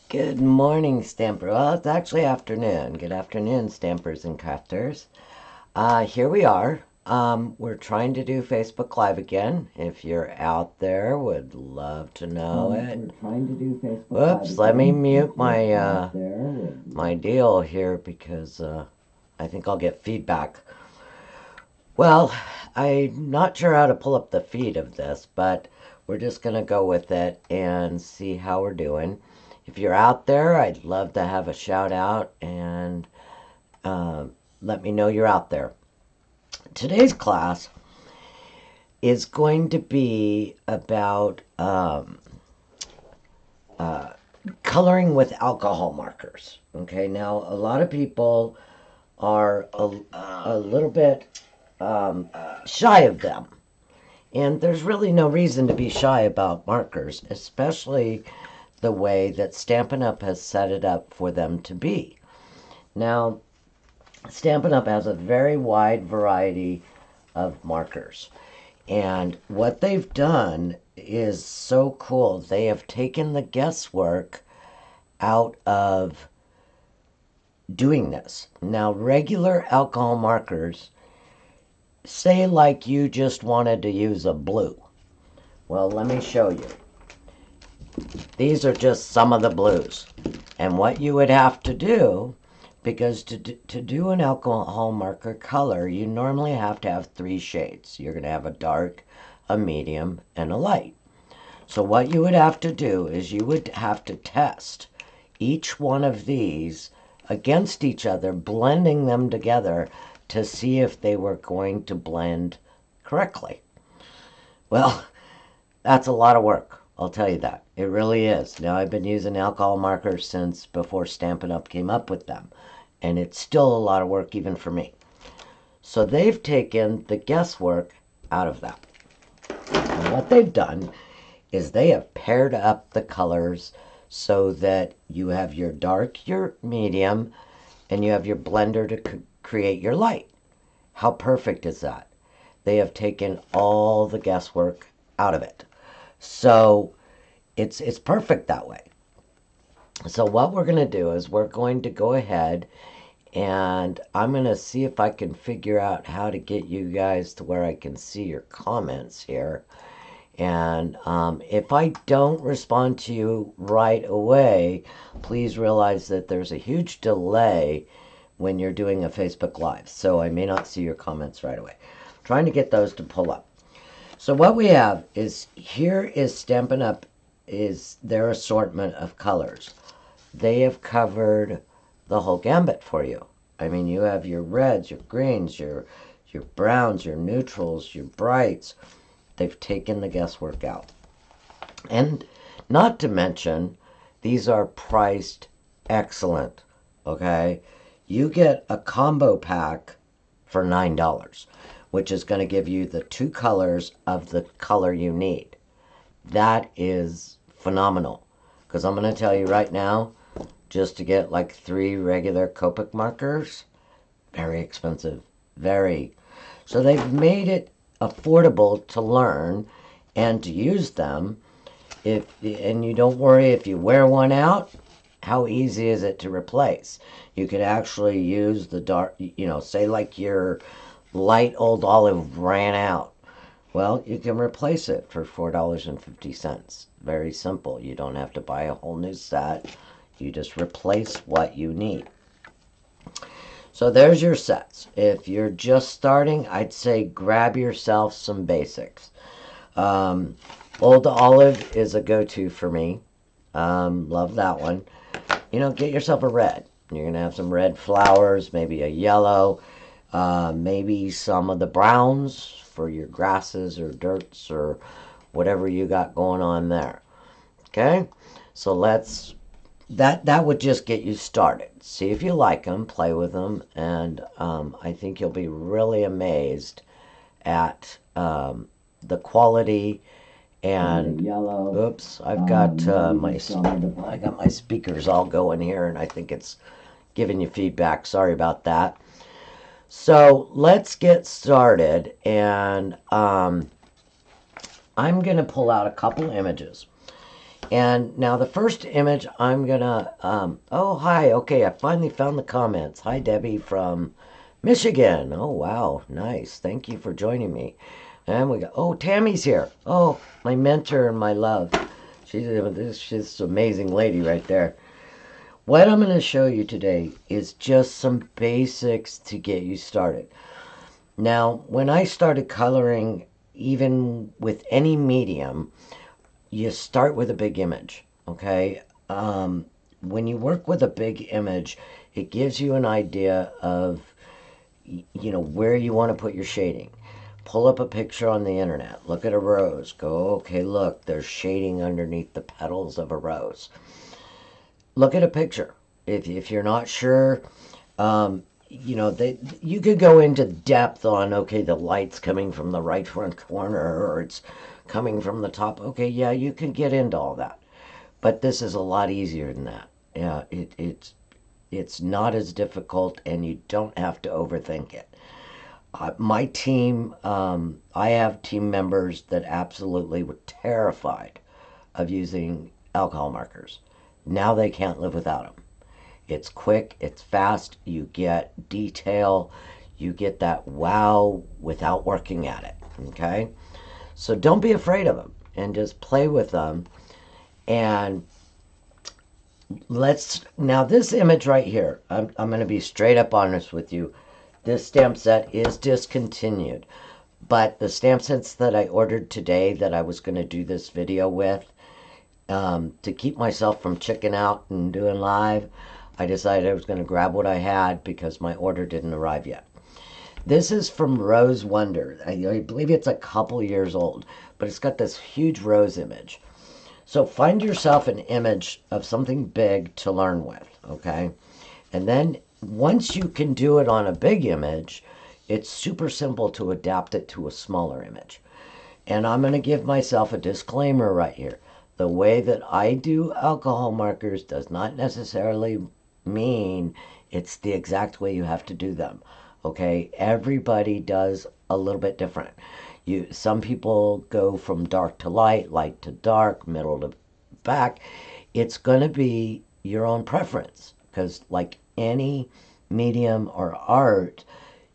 Good morning, Stamper. Well, it's actually afternoon. Good afternoon, Stampers and Crafters. Here we are. We're trying to do Facebook Live again. If you're out there, would love to know it. We're trying to do Facebook Whoops, Live let me again. mute If my you're out there, my deal here because I think I'll get feedback. Well, I'm not sure how to pull up the feed of this, but we're just gonna go with it and see how we're doing. If you're out there, I'd love to have a shout out and let me know you're out there. Today's class is going to be about coloring with alcohol markers. Okay, now a lot of people are a little bit shy of them. And there's really no reason to be shy about markers, especially the way that Stampin' Up! Has set it up for them to be. Now, Stampin' Up! Has a very wide variety of markers. And what they've done is so cool. They have taken the guesswork out of doing this. Now, regular alcohol markers, say like you just wanted to use a blue. Well, let me show you. These are just some of the blues. And what you would have to do, because to do an alcohol marker color, you normally have to have 3 shades. You're going to have a dark, a medium, and a light. So what you would have to do is you would have to test each one of these against each other, blending them together to see if they were going to blend correctly. Well, that's a lot of work. I'll tell you that. It really is. Now, I've been using alcohol markers since before Stampin' Up! Came up with them. And it's still a lot of work even for me. So they've taken the guesswork out of that. And what they've done is they have paired up the colors so that you have your dark, your medium, and you have your blender to create your light. How perfect is that? They have taken all the guesswork out of it. So it's perfect that way. So what we're going to do is we're going to go ahead and I'm going to see if I can figure out how to get you guys to where I can see your comments here. And if I don't respond to you right away, please realize that there's a huge delay when you're doing a Facebook Live. So I may not see your comments right away. I'm trying to get those to pull up. So what we have is, here is Stampin' Up! Is their assortment of colors. They have covered the whole gambit for you. I mean, you have your reds, your greens, your browns, your neutrals, your brights. They've taken the guesswork out. And not to mention, these are priced excellent, okay? You get a combo pack for $9, which is going to give you the 2 colors of the color you need. That is phenomenal. Because I'm going to tell you right now, just to get like 3 regular Copic markers, very expensive. Very. So they've made it affordable to learn and to use them. And you don't worry if you wear one out, how easy is it to replace? You could actually use the dark, say like your light old olive ran out. Well, you can replace it for $4.50. Very simple. You don't have to buy a whole new set. You just replace what you need. So there's your sets. If you're just starting, I'd say grab yourself some basics. Old olive is a go-to for me. Love that one. Get yourself a red. You're going to have some red flowers, maybe a yellow, maybe some of the browns for your grasses or dirts or whatever you got going on there. Okay? So that would just get you started. See if you like them, play with them, and I think you'll be really amazed at the quality. And yellow. Oops, I've got I got my speakers all going here, and I think it's giving you feedback. Sorry about that. So let's get started, and I'm going to pull out a couple images. And now the first image I'm gonna, oh, hi, okay, I finally found the comments. Hi, Debbie from Michigan. Oh, wow, nice. Thank you for joining me. And we got, oh, Tammy's here. Oh, my mentor and my love. She's an amazing lady right there. What I'm going to show you today is just some basics to get you started. Now, when I started coloring, even with any medium, you start with a big image, okay? When you work with a big image, it gives you an idea of, where you want to put your shading. Pull up a picture on the internet. Look at a rose. Go, okay, look, there's shading underneath the petals of a rose. Look at a picture. If you're not sure, you could go into depth on, okay, the light's coming from the right front corner or it's coming from the top. Okay, yeah, you can get into all that. But this is a lot easier than that. Yeah, it's not as difficult and you don't have to overthink it. My team, I have team members that absolutely were terrified of using alcohol markers. Now they can't live without them. It's quick, it's fast, you get detail, you get that wow without working at it, okay? So don't be afraid of them and just play with them. And now this image right here, I'm going to be straight up honest with you. This stamp set is discontinued, but the stamp sets that I ordered today that I was going to do this video with, to keep myself from chicking out and doing live, I decided I was going to grab what I had because my order didn't arrive yet. This is from Rose Wonder. I believe it's a couple years old, but it's got this huge rose image. So find yourself an image of something big to learn with, okay? And then once you can do it on a big image, it's super simple to adapt it to a smaller image. And I'm going to give myself a disclaimer right here. The way that I do alcohol markers does not necessarily mean it's the exact way you have to do them. Okay, everybody does a little bit different. Some people go from dark to light, light to dark, middle to back. It's going to be your own preference because, like any medium or art,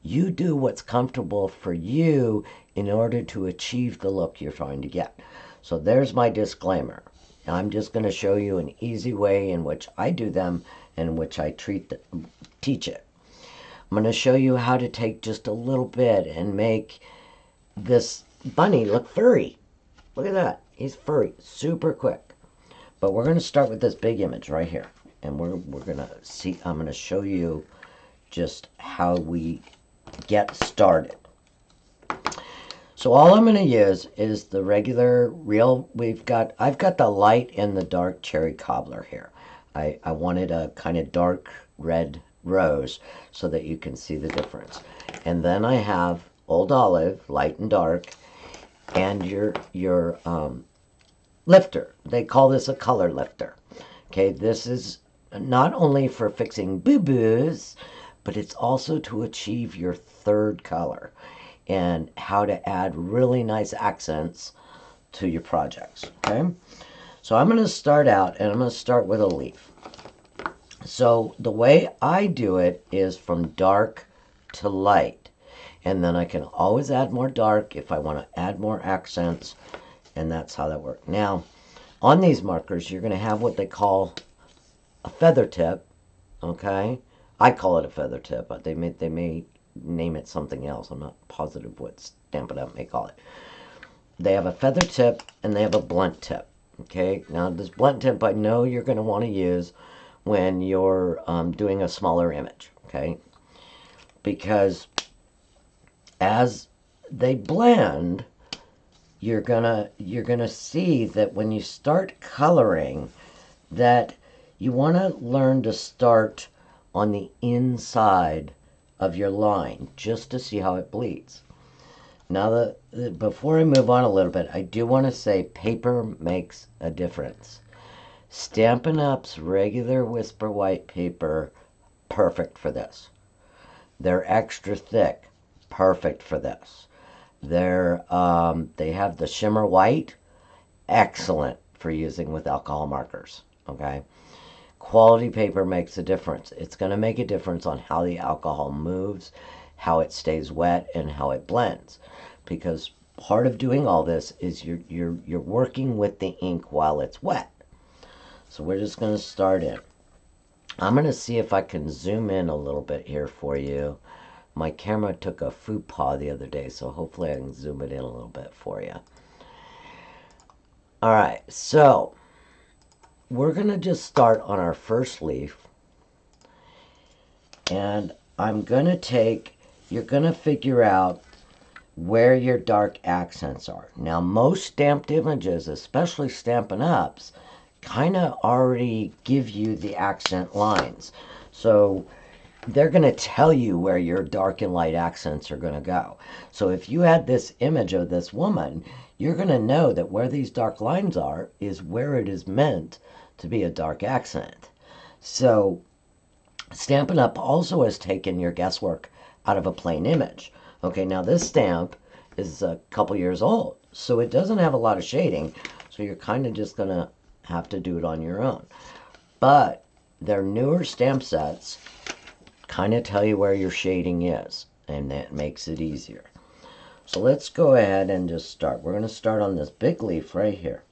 you do what's comfortable for you in order to achieve the look you're trying to get. So there's my disclaimer. I'm just going to show you an easy way in which I do them and in which I teach it. I'm going to show you how to take just a little bit and make this bunny look furry. Look at that. He's furry. Super quick. But we're going to start with this big image right here. And we're going to see, I'm going to show you just how we get started. So all I'm going to use is the regular real, I've got the light and the dark cherry cobbler here. I wanted a kind of dark red rose so that you can see the difference. And then I have Old Olive, light and dark, and your lifter. They call this a color lifter. Okay, this is not only for fixing boo-boos, but it's also to achieve your third color and how to add really nice accents to your projects, okay? So I'm going to start out, and I'm going to start with a leaf. So the way I do it is from dark to light, and then I can always add more dark if I want to add more accents, and that's how that works. Now, on these markers, you're going to have what they call a feather tip, okay? I call it a feather tip, but they may name it something else. I'm not positive what Stampin' Up may call it. They have a feather tip and they have a blunt tip. Okay, now this blunt tip I know you're going to want to use when you're doing a smaller image. Okay, because as they blend, you're gonna see that when you start coloring, that you want to learn to start on the inside of your line just to see how it bleeds. Now, before I move on a little bit, I do want to say paper makes a difference. Stampin' Up's regular Whisper White paper, perfect for this. They're extra thick, perfect for this. They have the Shimmer White, excellent for using with alcohol markers, okay? Quality paper makes a difference. It's going to make a difference on how the alcohol moves, how it stays wet, and how it blends. Because part of doing all this is you're working with the ink while it's wet. So we're just going to start in. I'm going to see if I can zoom in a little bit here for you. My camera took a faux pas the other day, so hopefully I can zoom it in a little bit for you. All right, so we're going to just start on our first leaf. And I'm going to take, you're going to figure out where your dark accents are. Now, most stamped images, especially Stampin' Ups, kind of already give you the accent lines. So they're going to tell you where your dark and light accents are going to go. So if you had this image of this woman, you're going to know that where these dark lines are is where it is meant to be a dark accent. So Stampin' Up! Also has taken your guesswork out of a plain image. Okay, now this stamp is a couple years old, so it doesn't have a lot of shading, so you're kind of just going to have to do it on your own. But their newer stamp sets kind of tell you where your shading is, and that makes it easier. So let's go ahead and just start. We're going to start on this big leaf right here.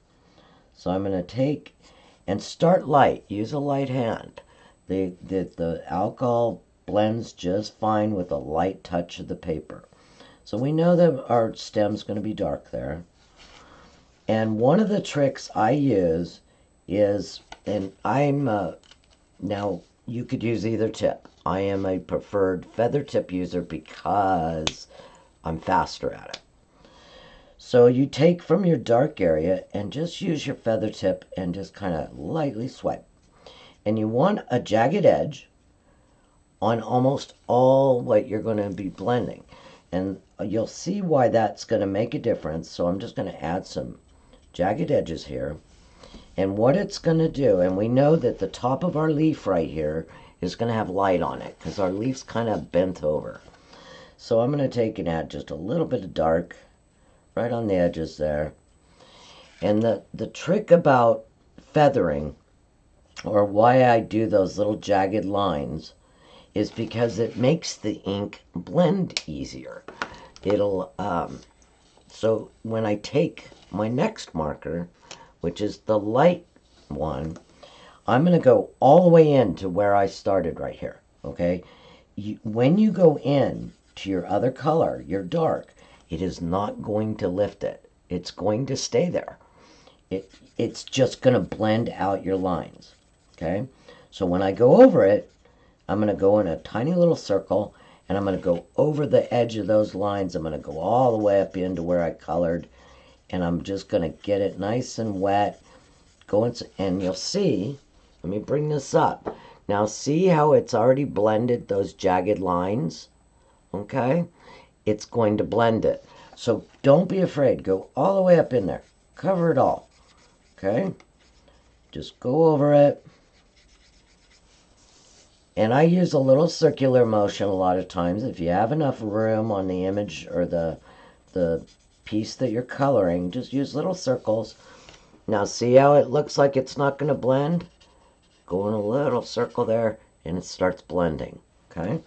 So I'm going to take and start light. Use a light hand. The alcohol blends just fine with a light touch of the paper. So we know that our stem's going to be dark there. And one of the tricks I use is, and I'm, now you could use either tip. I am a preferred feather tip user because I'm faster at it. So you take from your dark area and just use your feather tip and just kind of lightly swipe. And you want a jagged edge on almost all what you're going to be blending. And you'll see why that's going to make a difference. So I'm just going to add some jagged edges here. And what it's going to do, and we know that the top of our leaf right here is going to have light on it because our leaf's kind of bent over. So I'm going to take and add just a little bit of dark right on the edges there. And the trick about feathering, or why I do those little jagged lines, is because it makes the ink blend easier. It'll, so when I take my next marker, which is the light one, I'm going to go all the way into where I started right here, okay? When you go in to your other color, your dark, it is not going to lift it. It's going to stay there. It's just going to blend out your lines, okay? So when I go over it, I'm going to go in a tiny little circle, and I'm going to go over the edge of those lines. I'm going to go all the way up into where I colored, and I'm just going to get it nice and wet. And you'll see, let me bring this up. Now see how it's already blended those jagged lines? Okay? It's going to blend it. So don't be afraid. Go all the way up in there. Cover it all. Okay? Just go over it. And I use a little circular motion a lot of times. If you have enough room on the image or the piece that you're coloring, just use little circles. Now see how it looks like it's not going to blend? Go in a little circle there and it starts blending. Okay?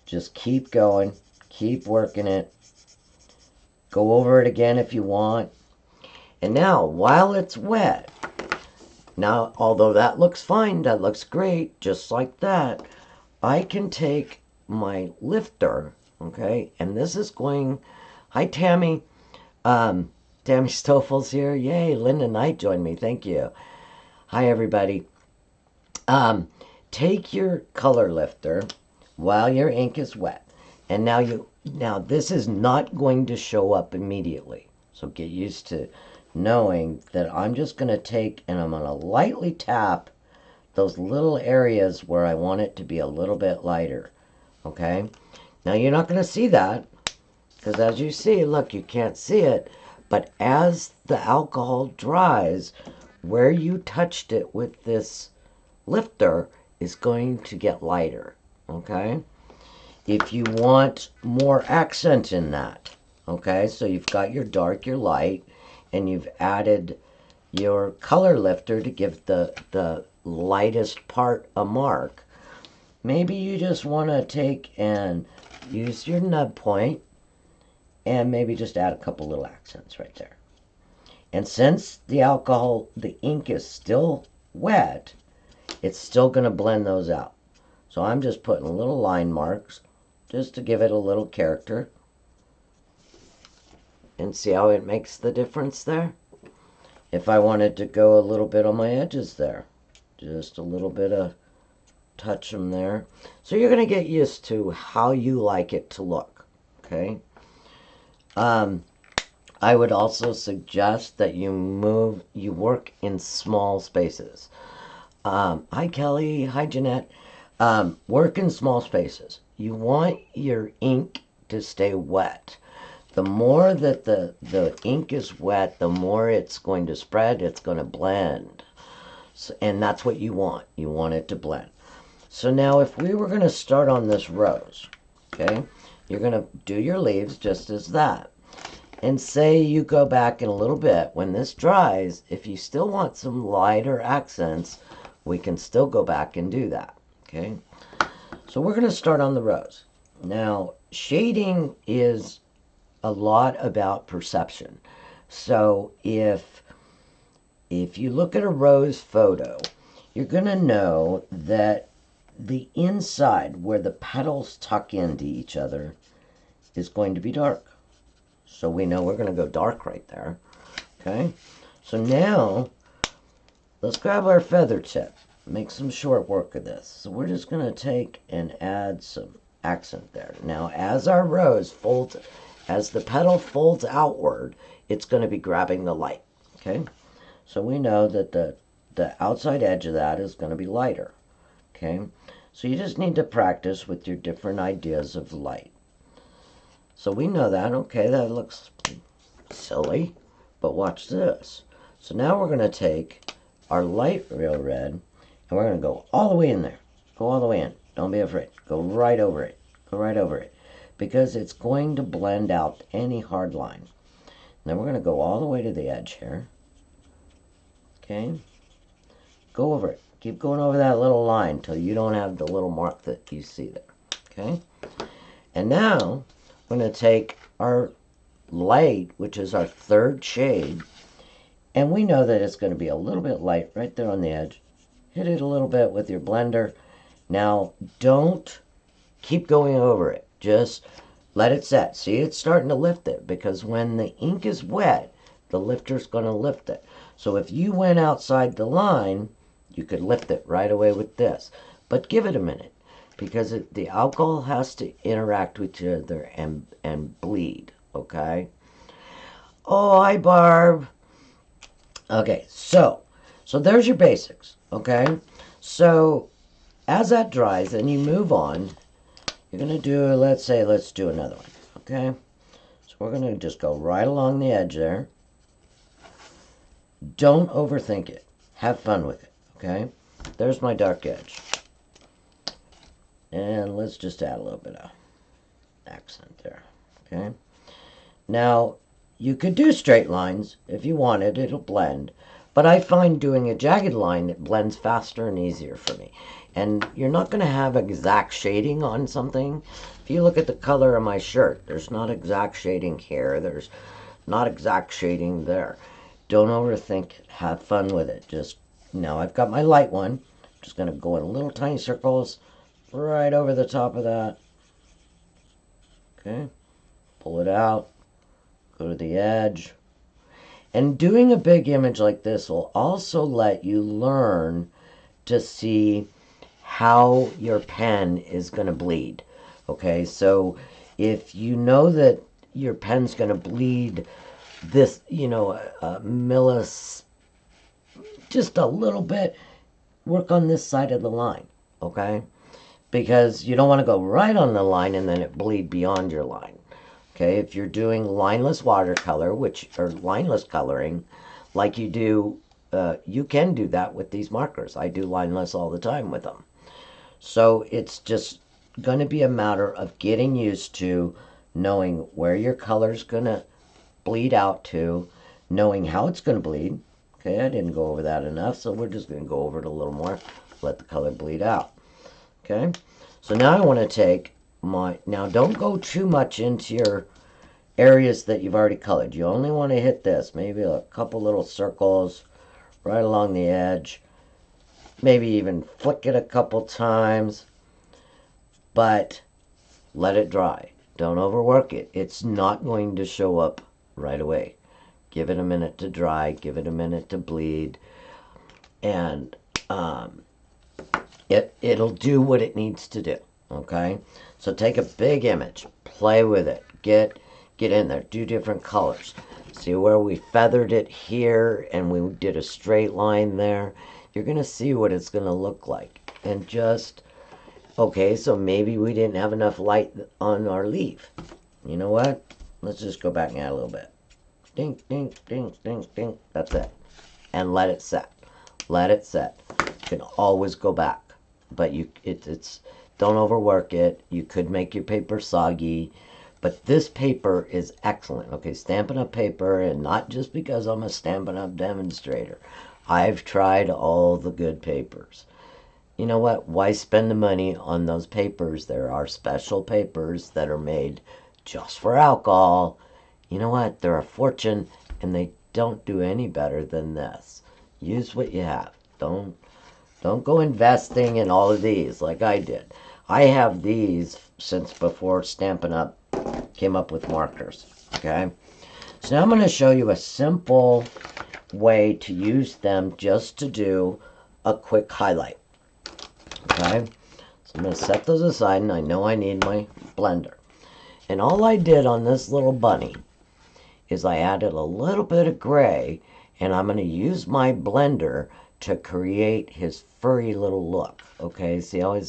Just keep going. Keep working it. Go over it again if you want. And now, while it's wet, now, although that looks fine, that looks great, just like that, I can take my lifter, okay, and this is going, hi Tammy, Tammy Stoffel's here, yay, Linda Knight joined me, thank you. Hi everybody. Take your color lifter while your ink is wet, and now this is not going to show up immediately, so get used to knowing that I'm just going to take and I'm going to lightly tap those little areas where I want it to be a little bit lighter, okay? Now you're not going to see that because as you see, look, you can't see it, but as the alcohol dries, where you touched it with this lifter is going to get lighter, okay? If you want more accent in that, okay, so you've got your dark, your light, and you've added your color lifter to give the lightest part a mark, maybe you just want to take and use your nub point and maybe just add a couple little accents right there. And since the ink is still wet, it's still going to blend those out. So I'm just putting little line marks just to give it a little character. And see how it makes the difference there? If I wanted to go a little bit on my edges there, just a little bit of touch them there. So you're going to get used to how you like it to look, okay? I would also suggest that you work in small spaces. Hi Kelly, hi Jeanette. Work in small spaces. You want your ink to stay wet. The more that the ink is wet, the more it's going to spread, it's going to blend. So, and that's what you want. You want it to blend. So now if we were going to start on this rose, okay, you're going to do your leaves just as that. And say you go back in a little bit, when this dries, if you still want some lighter accents, we can still go back and do that, okay? So we're going to start on the rose. Now, shading is a lot about perception. So if you look at a rose photo, you're going to know that the inside, where the petals tuck into each other, is going to be dark. So we know we're going to go dark right there. Okay? So now, let's grab our feather tip. Make some short work of this. So we're just going to take and add some accent there. Now, as our rose folds, as the petal folds outward, it's going to be grabbing the light. Okay? So we know that the outside edge of that is going to be lighter. Okay? So you just need to practice with your different ideas of light. So we know that. Okay, that looks silly, but watch this. So now we're going to take our light real red, and we're going to go all the way in there. Go all the way in. Don't be afraid. Go right over it. Go right over it. Because it's going to blend out any hard line. And then we're going to go all the way to the edge here. Okay? Go over it. Keep going over that little line until you don't have the little mark that you see there. Okay? And now we're going to take our light, which is our third shade, and we know that it's going to be a little bit light right there on the edge. Hit it a little bit with your blender. Now, don't keep going over it. Just let it set. See, it's starting to lift it, because when the ink is wet, the lifter's going to lift it. So if you went outside the line, you could lift it right away with this. But give it a minute, because the alcohol has to interact with each other and bleed, okay? Oh, hi, Barb. Okay, so there's your basics, okay? So as that dries and you move on, you're going to do, let's do another one, okay? So we're going to just go right along the edge there. Don't overthink it. Have fun with it, okay? There's my dark edge. And let's just add a little bit of accent there, okay? Now, you could do straight lines if you wanted, it'll blend. But I find doing a jagged line, it blends faster and easier for me. And you're not going to have exact shading on something. If you look at the color of my shirt, there's not exact shading here. There's not exact shading there. Don't overthink it. Have fun with it. Just, now I've got my light one. I'm just going to go in little tiny circles right over the top of that. Okay. Pull it out. Go to the edge. And doing a big image like this will also let you learn to see how your pen is going to bleed. Okay, so if you know that your pen's going to bleed this, just a little bit, work on this side of the line, okay? Because you don't want to go right on the line and then it bleed beyond your line. Okay, if you're doing lineless watercolor, or lineless coloring, like you do, you can do that with these markers. I do lineless all the time with them. So it's just going to be a matter of getting used to knowing where your color's going to bleed out to, knowing how it's going to bleed. Okay, I didn't go over that enough, so we're just going to go over it a little more. Let the color bleed out. Okay, so now I want to take my, now don't go too much into your areas that you've already colored. You only want to hit this, maybe a couple little circles right along the edge. Maybe even flick it a couple times, but let it dry. Don't overwork it. It's not going to show up right away. Give it a minute to dry, give it a minute to bleed, and it'll do what it needs to do. Okay, so take a big image, play with it, get in there, do different colors. See where we feathered it here and we did a straight line there? You're going to see what it's going to look like. And just, okay, so maybe we didn't have enough light on our leaf. You know what? Let's just go back and add a little bit. Ding, ding, ding, ding, ding. That's it. And let it set. Let it set. You can always go back. But it's don't overwork it. You could make your paper soggy. But this paper is excellent. Okay, Stampin' Up! Paper, and not just because I'm a Stampin' Up! Demonstrator. I've tried all the good papers. You know what? Why spend the money on those papers? There are special papers that are made just for alcohol. You know what? They're a fortune, and they don't do any better than this. Use what you have. Don't go investing in all of these like I did. I have these since before Stampin' Up! Came up with markers. Okay? So now I'm going to show you a simple way to use them just to do a quick highlight. Okay, so I'm going to set those aside, and I know I need my blender. And all I did on this little bunny is I added a little bit of gray, and I'm going to use my blender to create his furry little look. Okay, see how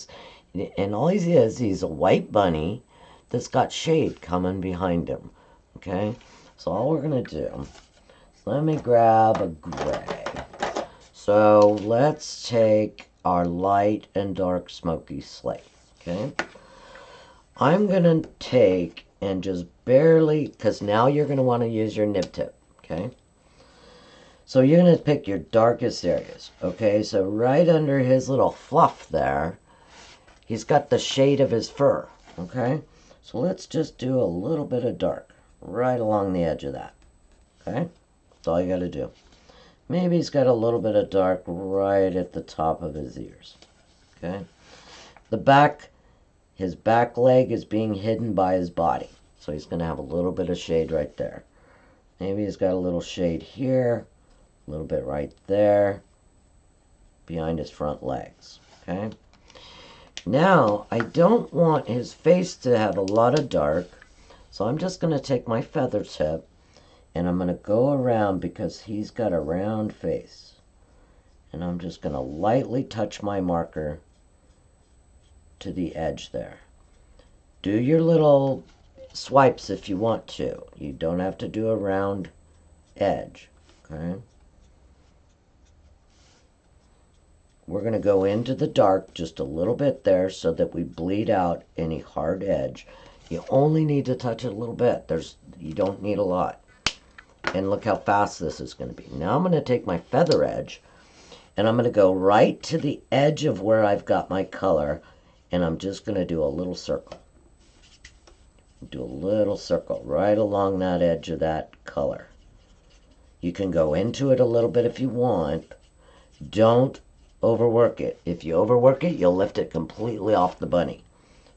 and all he is, he's a white bunny that's got shade coming behind him. Okay, so all we're going to do, let me grab a gray. So let's take our light and dark smoky slate. Okay, I'm going to take and just barely, because now you're going to want to use your nib tip. Okay, so you're going to pick your darkest areas. Okay, so right under his little fluff there, he's got the shade of his fur. Okay, so let's just do a little bit of dark right along the edge of that. Okay, that's all you got to do. Maybe he's got a little bit of dark right at the top of his ears. Okay, his back leg is being hidden by his body, so he's going to have a little bit of shade right there. Maybe he's got a little shade here, a little bit right there, behind his front legs. Okay, now I don't want his face to have a lot of dark, so I'm just going to take my feather tip, and I'm going to go around because he's got a round face. And I'm just going to lightly touch my marker to the edge there. Do your little swipes if you want to. You don't have to do a round edge. Okay? We're going to go into the dark just a little bit there so that we bleed out any hard edge. You only need to touch it a little bit. You don't need a lot. And look how fast this is going to be. Now I'm going to take my feather edge, and I'm going to go right to the edge of where I've got my color, and I'm just going to do a little circle. Do a little circle right along that edge of that color. You can go into it a little bit if you want. Don't overwork it. If you overwork it, you'll lift it completely off the bunny.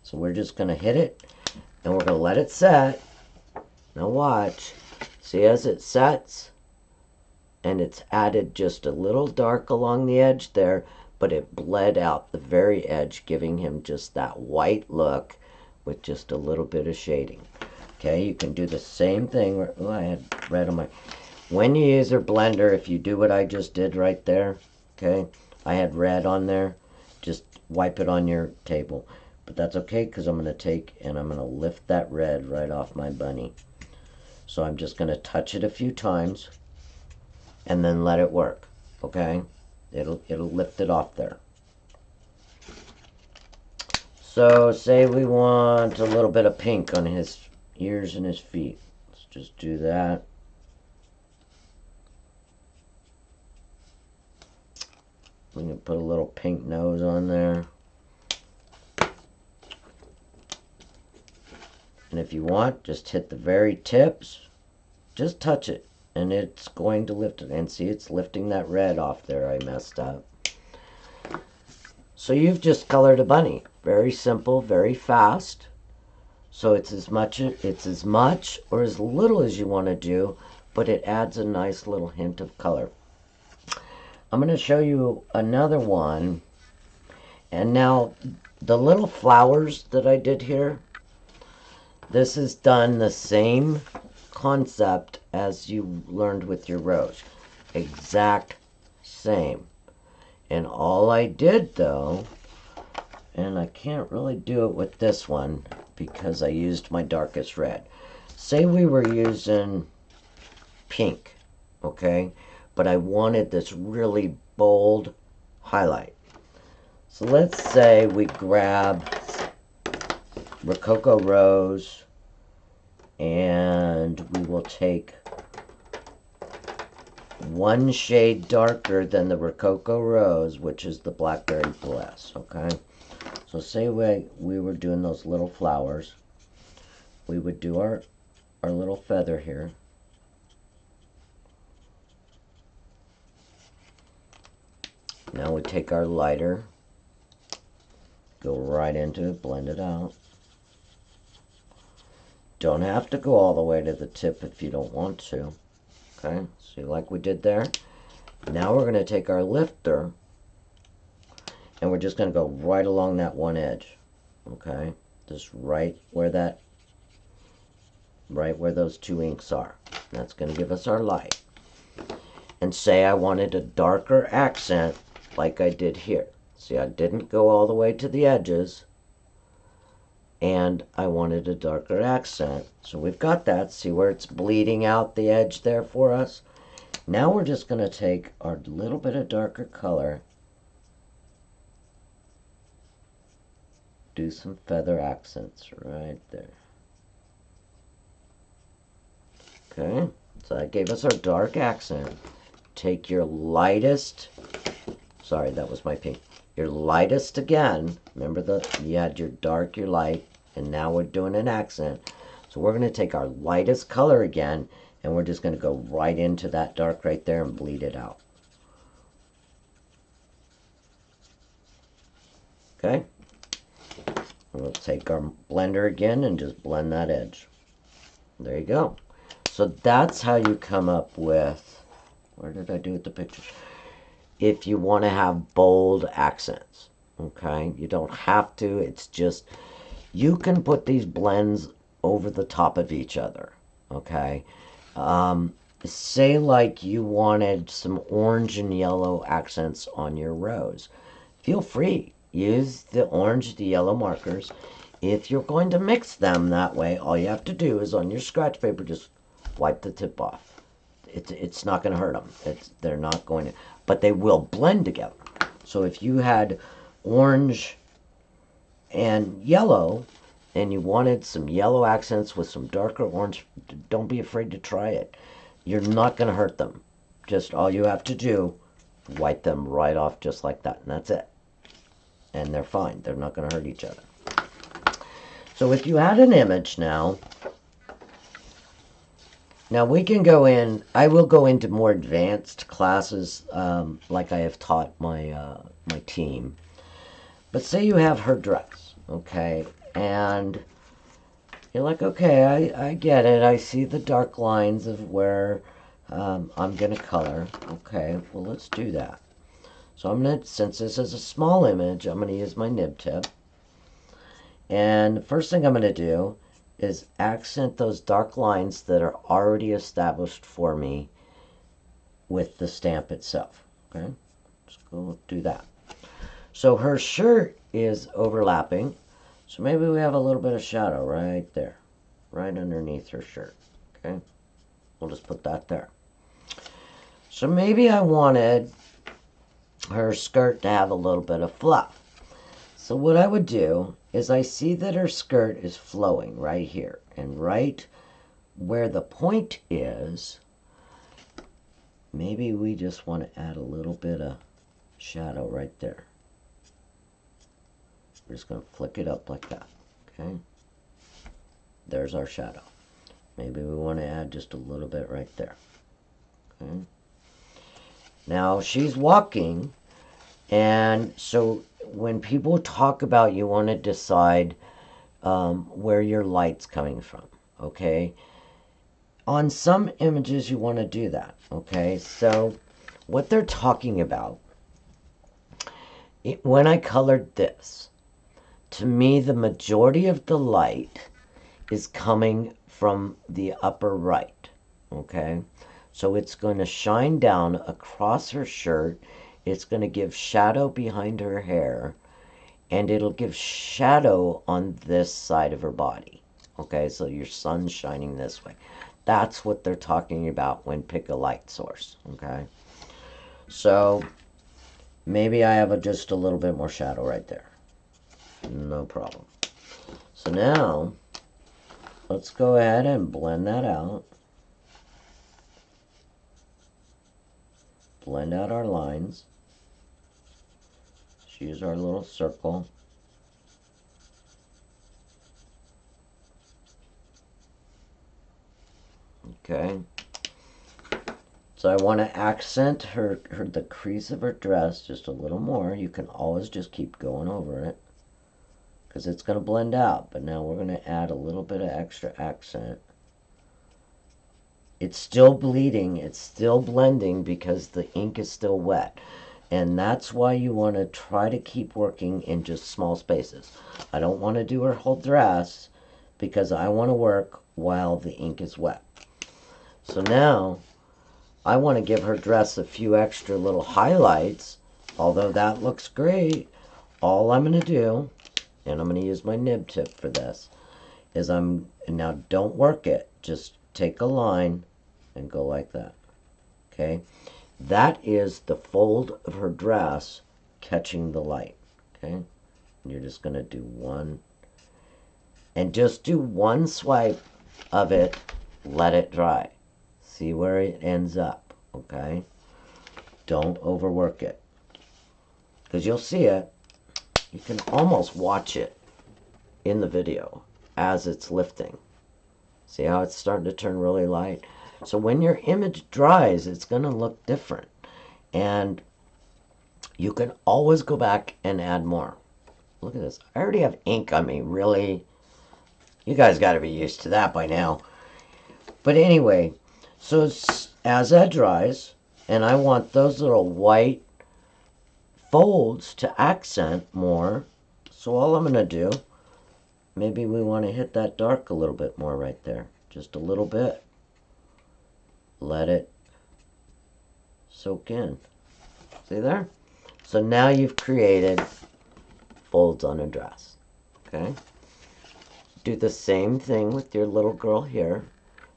So we're just going to hit it, and we're going to let it set. Now watch. See, as it sets, and it's added just a little dark along the edge there, but it bled out the very edge, giving him just that white look with just a little bit of shading. Okay, you can do the same thing. Oh, I had red on my... When you use your blender, if you do what I just did right there, okay, I had red on there, just wipe it on your table. But that's okay, because I'm going to take and I'm going to lift that red right off my bunny. So I'm just going to touch it a few times and then let it work, okay? It'll lift it off there. So say we want a little bit of pink on his ears and his feet. Let's just do that. We can put a little pink nose on there. And if you want, just hit the very tips. Just touch it, and it's going to lift it. And see, it's lifting that red off there I messed up. So you've just colored a bunny. Very simple, very fast. So it's as much or as little as you want to do, but it adds a nice little hint of color. I'm going to show you another one. And now the little flowers that I did here, this is done the same concept as you learned with your rose. Exact same. And all I did though, and I can't really do it with this one because I used my darkest red. Say we were using pink, okay? But I wanted this really bold highlight. So let's say we grab Rococo Rose, and we will take one shade darker than the Rococo Rose, which is the Blackberry Bliss, okay? So say we were doing those little flowers. We would do our little feather here. Now we take our lighter, go right into it, blend it out. Don't have to go all the way to the tip if you don't want to. Okay, see, like we did there. Now we're going to take our lifter and we're just going to go right along that one edge. Okay, just right where those two inks are. That's going to give us our light. And say I wanted a darker accent like I did here. See, I didn't go all the way to the edges. And I wanted a darker accent. So we've got that. See where it's bleeding out the edge there for us? Now we're just going to take our little bit of darker color, do some feather accents right there. Okay, so that gave us our dark accent. Take your lightest, sorry, that was my pink. Your lightest again. Remember you had your dark, your light, and now we're doing an accent. So we're going to take our lightest color again, and we're just going to go right into that dark right there and bleed it out. Okay? We'll take our blender again and just blend that edge. There you go. So that's how you come up with, where did I do with the picture? If you want to have bold accents, okay? You don't have to, it's just, you can put these blends over the top of each other, okay? Say like you wanted some orange and yellow accents on your rose. Feel free, use the orange, the yellow markers. If you're going to mix them that way, all you have to do is on your scratch paper, just wipe the tip off. It's not going to hurt them. They're not going to, but they will blend together. So if you had orange and yellow, and you wanted some yellow accents with some darker orange, don't be afraid to try it. You're not going to hurt them. Just all you have to do, wipe them right off just like that, and that's it. And they're fine. They're not going to hurt each other. So if you had an image now we can go in, I will go into more advanced classes like I have taught my, my team. But say you have her dress, okay, and you're like, okay, I get it. I see the dark lines of where I'm going to color. Okay, well, let's do that. So I'm going to, since this is a small image, I'm going to use my nib tip. And the first thing I'm going to do is accent those dark lines that are already established for me with the stamp itself. Okay, let's go do that. So her shirt is overlapping, so maybe we have a little bit of shadow right there, right underneath her shirt. Okay, we'll just put that there. So maybe I wanted her skirt to have a little bit of fluff. So what I would do is I see that her skirt is flowing right here, and right where the point is, maybe we just want to add a little bit of shadow right there. We're just going to flick it up like that. Okay. There's our shadow. Maybe we want to add just a little bit right there. Okay. Now she's walking, and so when people talk about you want to decide where your light's coming from, okay? On some images you want to do that, okay? So what they're talking about, when I colored this, to me the majority of the light is coming from the upper right, okay? So it's going to shine down across her shirt. It's going to give shadow behind her hair, and it'll give shadow on this side of her body. Okay, so your sun's shining this way. That's what they're talking about when pick a light source. Okay, so maybe I have just a little bit more shadow right there. No problem. So now let's go ahead and blend that out. Blend out our lines. Let's use our little circle. Okay. So I want to accent the crease of her dress just a little more. You can always just keep going over it because it's going to blend out. But now we're going to add a little bit of extra accent. It's still bleeding, it's still blending because the ink is still wet. And that's why you want to try to keep working in just small spaces. I don't want to do her whole dress because I want to work while the ink is wet. So now I want to give her dress a few extra little highlights. Although that looks great, all I'm going to do, and I'm going to use my nib tip for this, is now don't work it, just take a line and go like that. Okay, that is the fold of her dress catching the light. Okay, and you're just going to do one, and just do one swipe of it, let it dry, see where it ends up. Okay, don't overwork it because you'll see it. You can almost watch it in the video as it's lifting. See how it's starting to turn really light? So when your image dries, it's going to look different. And you can always go back and add more. Look at this. I already have ink on me, really. You guys got to be used to that by now. But anyway, so as that dries, and I want those little white folds to accent more. So all I'm going to do, maybe we want to hit that dark a little bit more right there. Just a little bit. Let it soak in. See there? So now you've created folds on a dress. Okay? Do the same thing with your little girl here.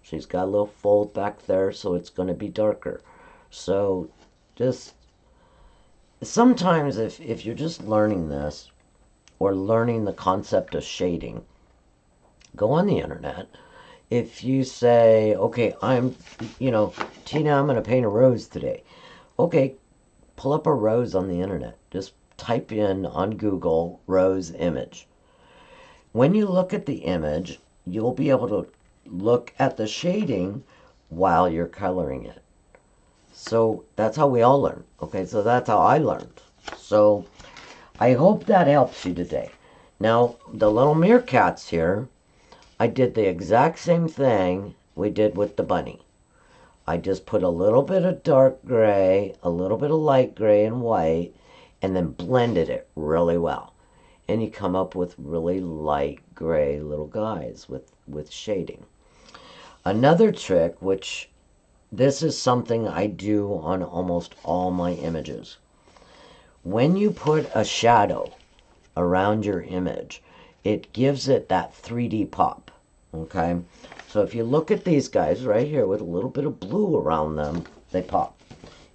She's got a little fold back there, so it's going to be darker. So just sometimes if you're just learning this or learning the concept of shading, go on the internet. If you say, okay, Tina, I'm going to paint a rose today. Okay, pull up a rose on the internet. Just type in on Google rose image. When you look at the image, you'll be able to look at the shading while you're coloring it. So that's how we all learn. Okay, so that's how I learned. So I hope that helps you today. Now, the little meerkats here, I did the exact same thing we did with the bunny. I just put a little bit of dark gray, a little bit of light gray and white, and then blended it really well. And you come up with really light gray little guys with shading. Another trick, which this is something I do on almost all my images. When you put a shadow around your image, it gives it that 3D pop. Okay, so if you look at these guys right here with a little bit of blue around them, they pop.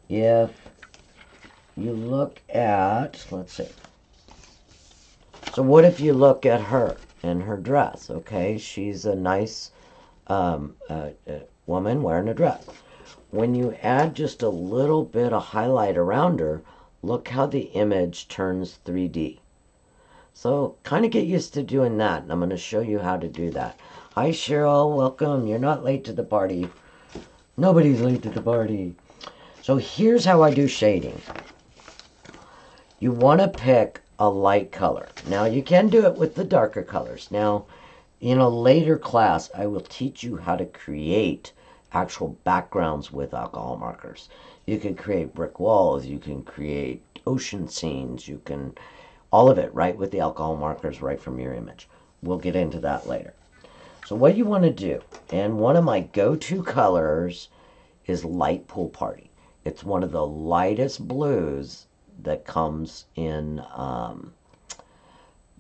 If you look at, let's see. So what if you look at her and her dress? Okay, she's a nice woman wearing a dress. When you add just a little bit of highlight around her, look how the image turns 3D. So kind of get used to doing that, and I'm going to show you how to do that. Hi Cheryl, welcome. You're not late to the party. Nobody's late to the party. So here's how I do shading. You want to pick a light color. Now you can do it with the darker colors. Now in a later class I will teach you how to create actual backgrounds with alcohol markers. You can create brick walls, you can create ocean scenes, you can all of it right with the alcohol markers right from your image. We'll get into that later. So what you want to do, and one of my go-to colors is Light Pool Party. It's one of the lightest blues that comes in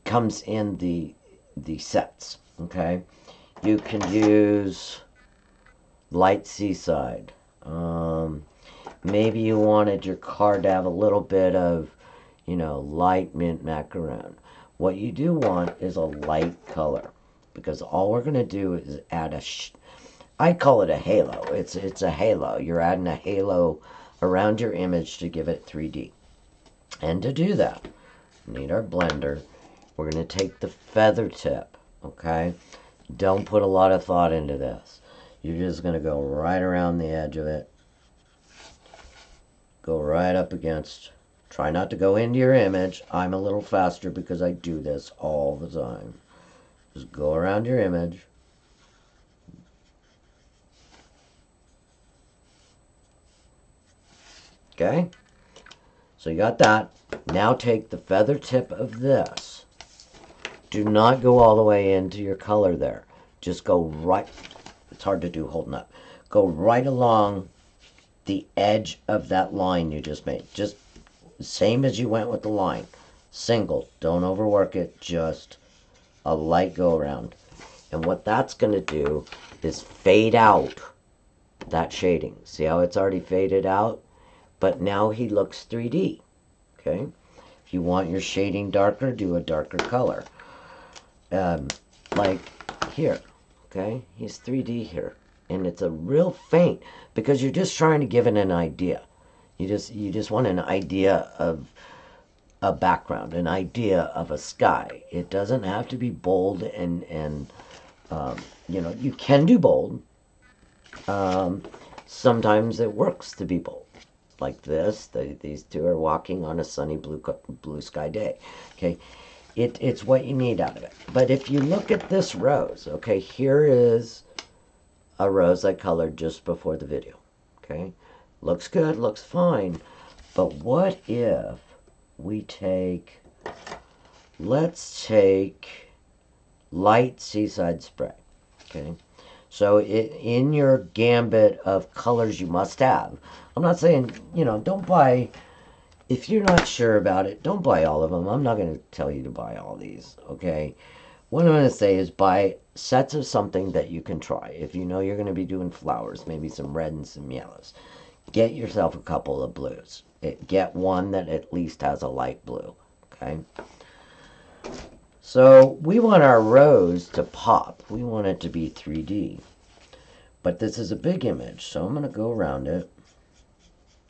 the sets. Okay, you can use Light Seaside. Maybe you wanted your card to have a little bit of, you know, light mint macaron. What you do want is a light color, because all we're going to do is add I call it a halo. It's a halo. You're adding a halo around your image to give it 3D. And to do that, we need our blender. We're going to take the feather tip, okay? Don't put a lot of thought into this. You're just going to go right around the edge of it. Go right up against. Try not to go into your image. I'm a little faster because I do this all the time. Just go around your image. Okay? So you got that. Now take the feather tip of this. Do not go all the way into your color there. Just go right. It's hard to do holding up. Go right along the edge of that line you just made. Just same as you went with the line. Single. Don't overwork it. Just a light go around. And what that's going to do is fade out that shading. See how it's already faded out? But now he looks 3D. Okay? If you want your shading darker, do a darker color. Like here. Okay? He's 3D here. And it's a real faint because you're just trying to give it an idea. You just want an idea of a background, an idea of a sky. It doesn't have to be bold and you know, you can do bold. Sometimes it works to be bold. Like this, these two are walking on a sunny blue sky day. Okay, it's what you need out of it. But if you look at this rose, okay, here is a rose I colored just before the video. Okay, looks good, looks fine. But what if we take, let's take Light Seaside Spray. Okay, so in your gambit of colors you must have, I'm not saying, you know, don't buy, if you're not sure about it, don't buy all of them. I'm not going to tell you to buy all these, okay? What I'm going to say is buy sets of something that you can try. If you know you're going to be doing flowers, maybe some red and some yellows, get yourself a couple of blues. Get one that at least has a light blue, okay? So we want our rose to pop. We want it to be 3D. But this is a big image, so I'm going to go around it.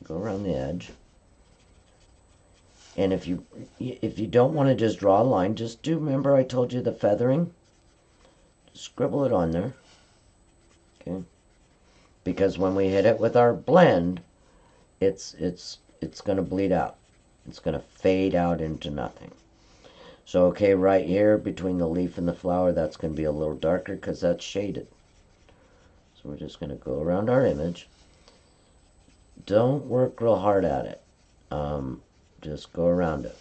Go around the edge. And if you don't want to just draw a line, just do, remember I told you the feathering? Just scribble it on there. Okay? Because when we hit it with our blend, it's going to bleed out. It's going to fade out into nothing. So, okay, right here between the leaf and the flower, that's going to be a little darker because that's shaded. So we're just going to go around our image. Don't work real hard at it. Just go around it.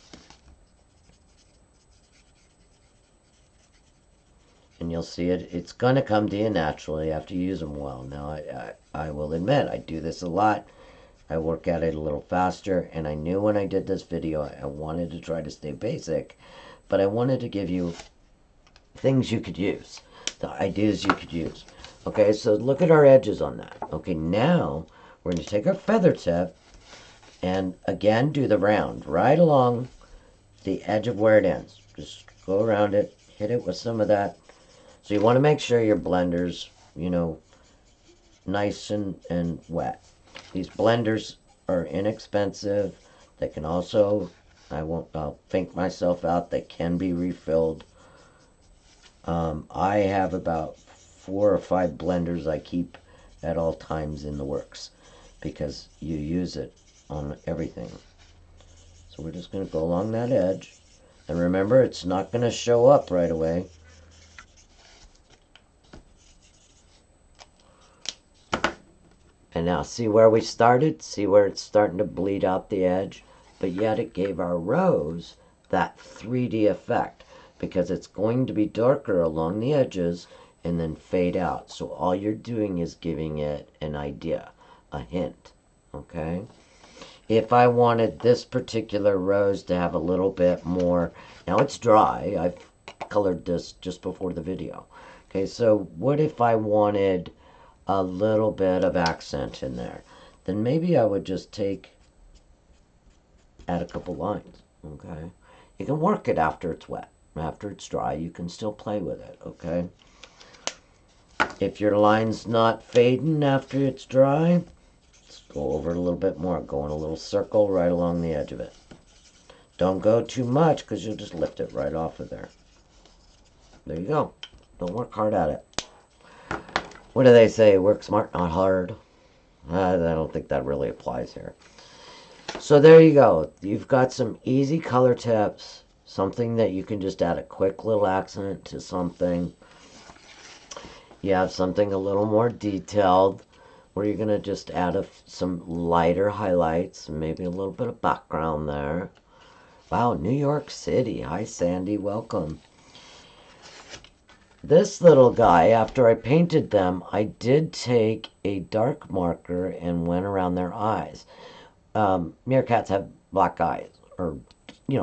And you'll see it's going to come to you naturally after you use them well. Now, I will admit, I do this a lot. I work at it a little faster, and I knew when I did this video, I wanted to try to stay basic, but I wanted to give you things you could use, the ideas you could use. Okay, so look at our edges on that. Okay, now we're going to take our feather tip and again do the round right along the edge of where it ends. Just go around it, hit it with some of that. So you want to make sure your blender's, you know, nice and wet. These blenders are inexpensive. They can also, I'll think myself out, they can be refilled. I have about 4 or 5 blenders I keep at all times in the works because you use it on everything. So we're just going to go along that edge. And remember, it's not going to show up right away. And now see where we started? See where it's starting to bleed out the edge? But yet it gave our rose that 3D effect because it's going to be darker along the edges and then fade out. So all you're doing is giving it an idea, a hint, okay? If I wanted this particular rose to have a little bit more, now it's dry, I've colored this just before the video. Okay, so what if I wanted a little bit of accent in there? Then maybe I would just add a couple lines, okay? You can work it after it's wet. After it's dry, you can still play with it, okay? If your line's not fading after it's dry, let's go over it a little bit more. Go in a little circle right along the edge of it. Don't go too much because you'll just lift it right off of there. There you go. Don't work hard at it. What do they say? Work smart, not hard. I don't think that really applies here. So there you go. You've got some easy color tips. Something that you can just add a quick little accent to something. You have something a little more detailed where you're going to just add some lighter highlights, maybe a little bit of background there. Wow, New York City. Hi, Sandy. Welcome. This little guy, after I painted them, I did take a dark marker and went around their eyes. Meerkats have black eyes, or,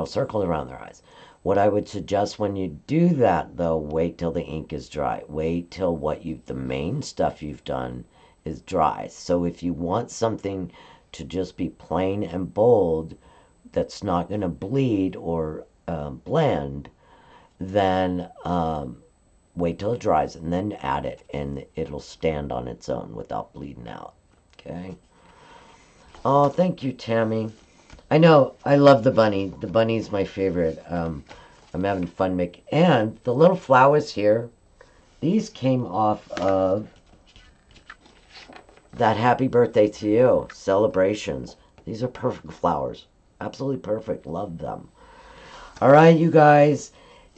circles around their eyes. What I would suggest when you do that, though, wait till the ink is dry. Wait till the main stuff you've done is dry. So if you want something to just be plain and bold, that's not going to bleed or blend, then wait till it dries and then add it, and it'll stand on its own without bleeding out. Okay? Oh, thank you, Tammy. I know, I love the bunny. The bunny's my favorite. I'm having fun making... And the little flowers here, these came off of that Happy Birthday to You celebrations. These are perfect flowers. Absolutely perfect. Love them. All right, you guys.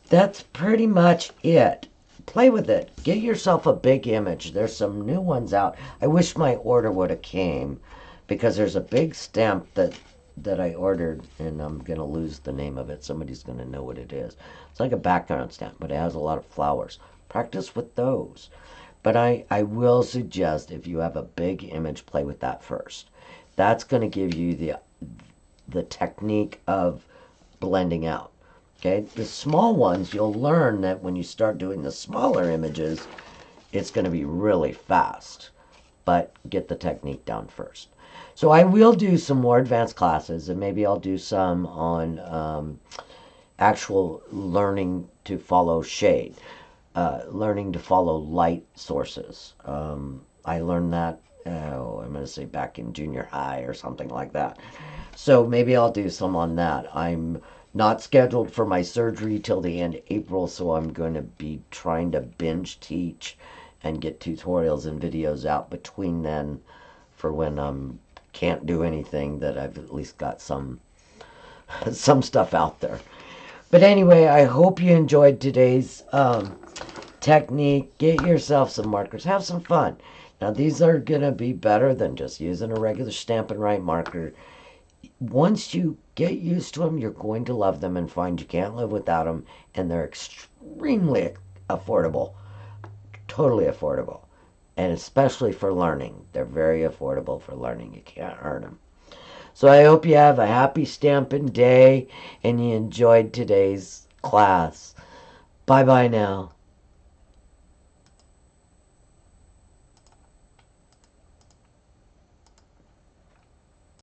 That's pretty much it. Play with it. Get yourself a big image. There's some new ones out. I wish my order would have came because there's a big stamp that I ordered, and I'm going to lose the name of it. Somebody's going to know what it is. It's like a background stamp, but it has a lot of flowers. Practice with those. But I will suggest if you have a big image, play with that first. That's going to give you the technique of blending out. Okay, the small ones, you'll learn that when you start doing the smaller images, it's going to be really fast. But get the technique down first. So I will do some more advanced classes, and maybe I'll do some on actual learning to follow shade, learning to follow light sources. I learned that, I'm going to say back in junior high or something like that. So maybe I'll do some on that. I'm not scheduled for my surgery till the end of April, so I'm going to be trying to binge teach and get tutorials and videos out between then for when can't do anything, that I've at least got some stuff out there. But anyway, I hope you enjoyed today's technique. Get yourself some markers. Have some fun. Now, these are going to be better than just using a regular Stampin' Right marker. Once you get used to them, you're going to love them and find you can't live without them, and they're extremely affordable. Totally affordable. And especially for learning. They're very affordable for learning. You can't earn them. So I hope you have a happy Stampin' Day and you enjoyed today's class. Bye-bye now.